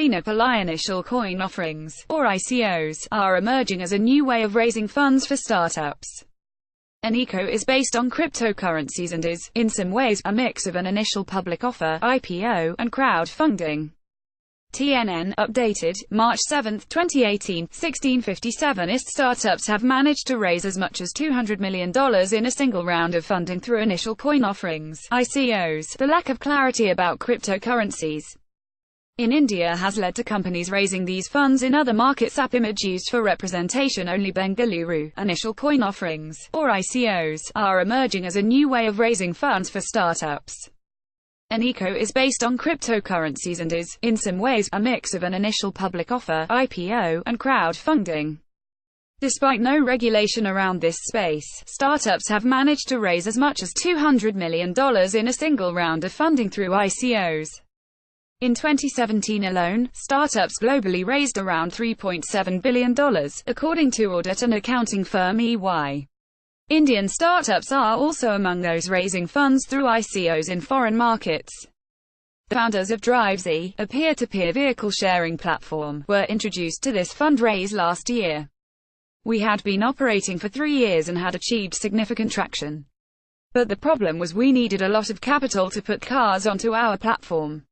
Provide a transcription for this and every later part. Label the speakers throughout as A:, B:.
A: Shalina PillaiInitial coin offerings, or ICOs, are emerging as a new way of raising funds for startups. An ICO is based on cryptocurrencies and is, in some ways, a mix of an initial public offer (IPO) and crowdfunding. TNN, updated, March 7, 2018, 1657 ist startups have managed to raise as much as $200 million in a single round of funding through initial coin offerings, ICOs. The lack of clarity about cryptocurrencies in India has led to companies raising these funds in other markets. Image used for representation only. Bengaluru. Initial coin offerings, or ICOs, are emerging as a new way of raising funds for startups. An ICO is based on cryptocurrencies and is, in some ways, a mix of an initial public offer (IPO) and crowdfunding. Despite no regulation around this space, startups have managed to raise as much as $200 million in a single round of funding through ICOs. In 2017 alone, startups globally raised around $3.7 billion, according to audit and accounting firm EY. Indian startups are also among those raising funds through ICOs in foreign markets. The founders of DriveZ, a peer-to-peer vehicle sharing platform, were introduced to this fundraise last year. We had been operating for 3 years and had achieved significant traction. But the problem was we needed a lot of capital to put cars onto our platform.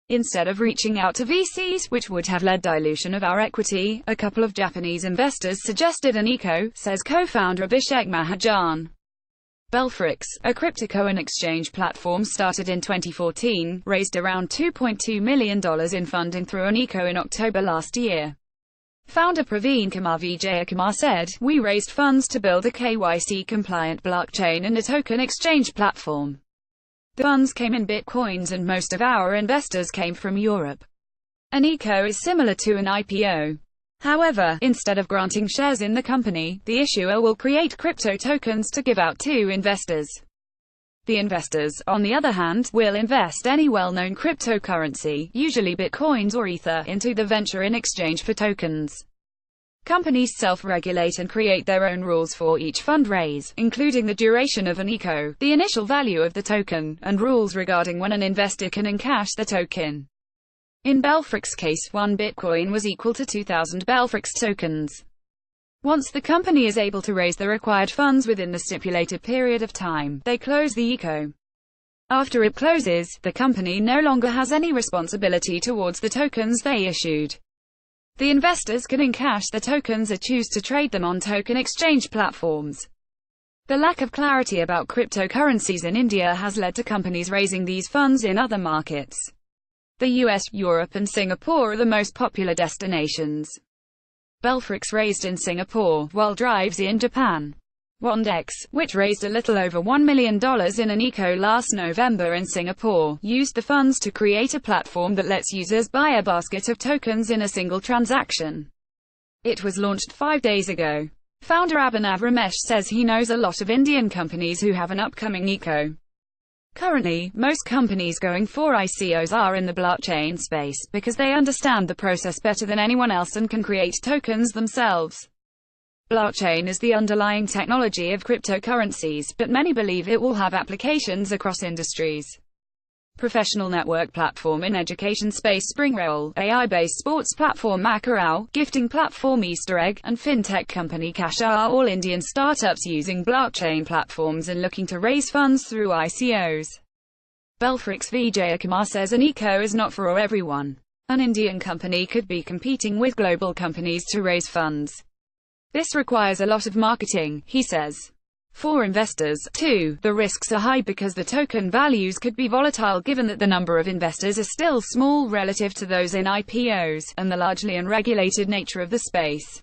A: Instead of reaching out to VCs, which would have led dilution of our equity, a couple of Japanese investors suggested an ICO, says co-founder Abhishek Mahajan. Belfrix, a cryptocurrency exchange platform started in 2014, raised around $2.2 million in funding through an ICO in October last year. Founder Praveen Kumar Vijayakumar said, "We raised funds to build a KYC-compliant blockchain and a token exchange platform. The funds came in Bitcoins and most of our investors came from Europe. An ICO is similar to an IPO. However, instead of granting shares in the company, the issuer will create crypto tokens to give out to investors. The investors, on the other hand, will invest any well-known cryptocurrency, usually Bitcoins or Ether, into the venture in exchange for tokens. Companies self-regulate and create their own rules for each fundraise, including the duration of an ICO, the initial value of the token, and rules regarding when an investor can encash the token. In Belfrix's case, 1 Bitcoin was equal to 2,000 Belfrix tokens. Once the company is able to raise the required funds within the stipulated period of time, they close the ICO. After it closes, the company no longer has any responsibility towards the tokens they issued. The investors can encash the tokens or choose to trade them on token exchange platforms. The lack of clarity about cryptocurrencies in India has led to companies raising these funds in other markets. The US, Europe and Singapore are the most popular destinations. Belfrix raised in Singapore, while DriveZ in Japan. Wandex, which raised a little over $1 million in an ICO last November in Singapore, used the funds to create a platform that lets users buy a basket of tokens in a single transaction. It was launched 5 days ago. Founder Abhinav Ramesh says he knows a lot of Indian companies who have an upcoming ICO. Currently, most companies going for ICOs are in the blockchain space, because they understand the process better than anyone else and can create tokens themselves. Blockchain is the underlying technology of cryptocurrencies, but many believe it will have applications across industries. Professional network platform in education space Springroll, AI-based sports platform Makarao, gifting platform Easter Egg, and fintech company Cash are all Indian startups using blockchain platforms and looking to raise funds through ICOs. Belfrix Vijayakumar says an ICO is not for everyone. An Indian company could be competing with global companies to raise funds. This requires a lot of marketing, he says. For investors, too, the risks are high because the token values could be volatile given that the number of investors is still small relative to those in IPOs, and the largely unregulated nature of the space.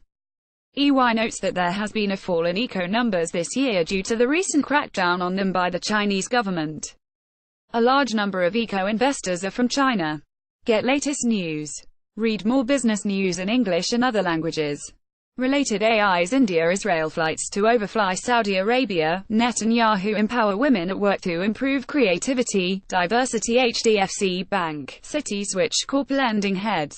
A: EY notes that there has been a fall in ICO numbers this year due to the recent crackdown on them by the Chinese government. A large number of ICO investors are from China. Get latest news. Read more business news in English and other languages. Related AIs India-Israel flights to overfly Saudi Arabia, Netanyahu empower women at work to improve creativity, diversity HDFC Bank, City Switch Corp lending heads.